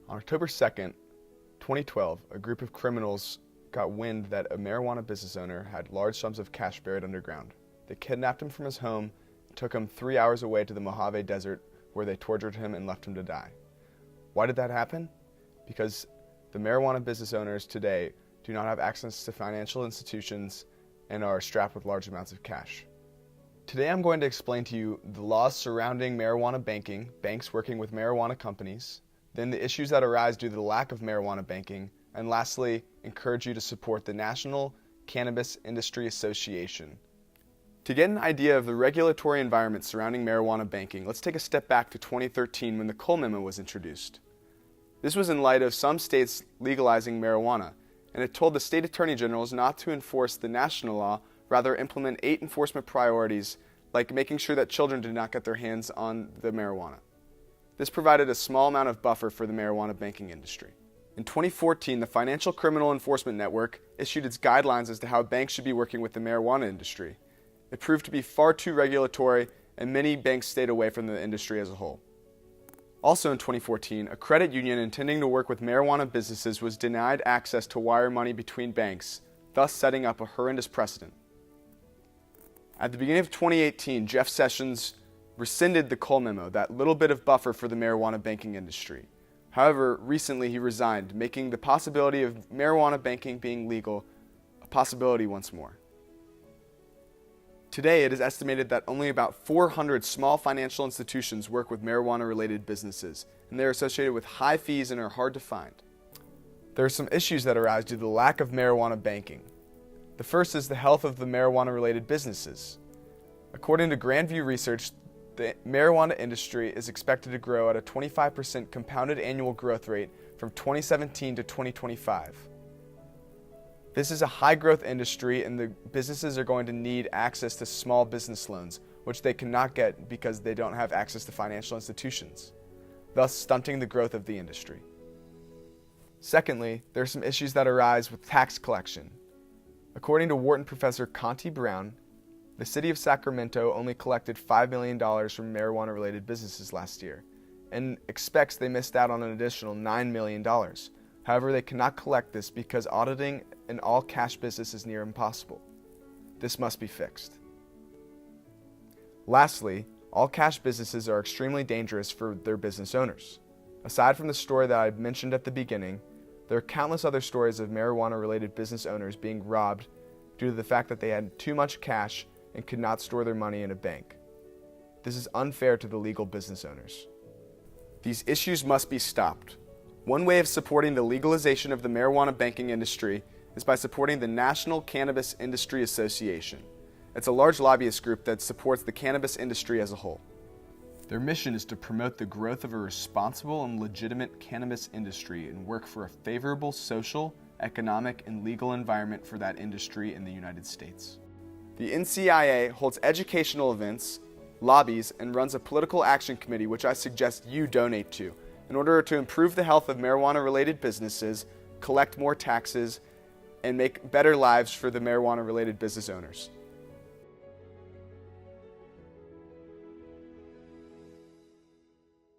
On October 2nd, 2012, a group of criminals got wind that a marijuana business owner had large sums of cash buried underground. They kidnapped him from his home and took him 3 hours away to the Mojave Desert, where they tortured him and left him to die. Why did that happen? Because the marijuana business owners today do not have access to financial institutions and are strapped with large amounts of cash. Today I'm going to explain to you the laws surrounding marijuana banking, banks working with marijuana companies, then the issues that arise due to the lack of marijuana banking, and lastly, encourage you to support the National Cannabis Industry Association. To get an idea of the regulatory environment surrounding marijuana banking, let's take a step back to 2013 when the Cole Memo was introduced. This was in light of some states legalizing marijuana, and it told the state attorney generals not to enforce the national law, rather implement 8 enforcement priorities, like making sure that children did not get their hands on the marijuana. This provided a small amount of buffer for the marijuana banking industry. In 2014, the Financial Criminal Enforcement Network issued its guidelines as to how banks should be working with the marijuana industry. It proved to be far too regulatory, and many banks stayed away from the industry as a whole. Also in 2014, a credit union intending to work with marijuana businesses was denied access to wire money between banks, thus setting up a horrendous precedent. At the beginning of 2018, Jeff Sessions rescinded the Cole Memo, that little bit of buffer for the marijuana banking industry. However, recently he resigned, making the possibility of marijuana banking being legal a possibility once more. Today, it is estimated that only about 400 small financial institutions work with marijuana-related businesses, and they are associated with high fees and are hard to find. There are some issues that arise due to the lack of marijuana banking. The first is the health of the marijuana-related businesses. According to Grandview Research, the marijuana industry is expected to grow at a 25% compounded annual growth rate from 2017 to 2025. This is a high-growth industry, and the businesses are going to need access to small business loans, which they cannot get because they don't have access to financial institutions, thus stunting the growth of the industry. Secondly, there are some issues that arise with tax collection. According to Wharton professor Conti Brown, the city of Sacramento only collected $5 million from marijuana-related businesses last year, and expects they missed out on an additional $9 million. However, they cannot collect this because auditing an all-cash business is near impossible. This must be fixed. Lastly, all-cash businesses are extremely dangerous for their business owners. Aside from the story that I mentioned at the beginning, there are countless other stories of marijuana-related business owners being robbed due to the fact that they had too much cash and could not store their money in a bank. This is unfair to the legal business owners. These issues must be stopped. One way of supporting the legalization of the marijuana banking industry is by supporting the National Cannabis Industry Association. It's a large lobbyist group that supports the cannabis industry as a whole. Their mission is to promote the growth of a responsible and legitimate cannabis industry and work for a favorable social, economic, and legal environment for that industry in the United States. The NCIA holds educational events, lobbies, and runs a political action committee which I suggest you donate to in order to improve the health of marijuana-related businesses, collect more taxes, and make better lives for the marijuana-related business owners.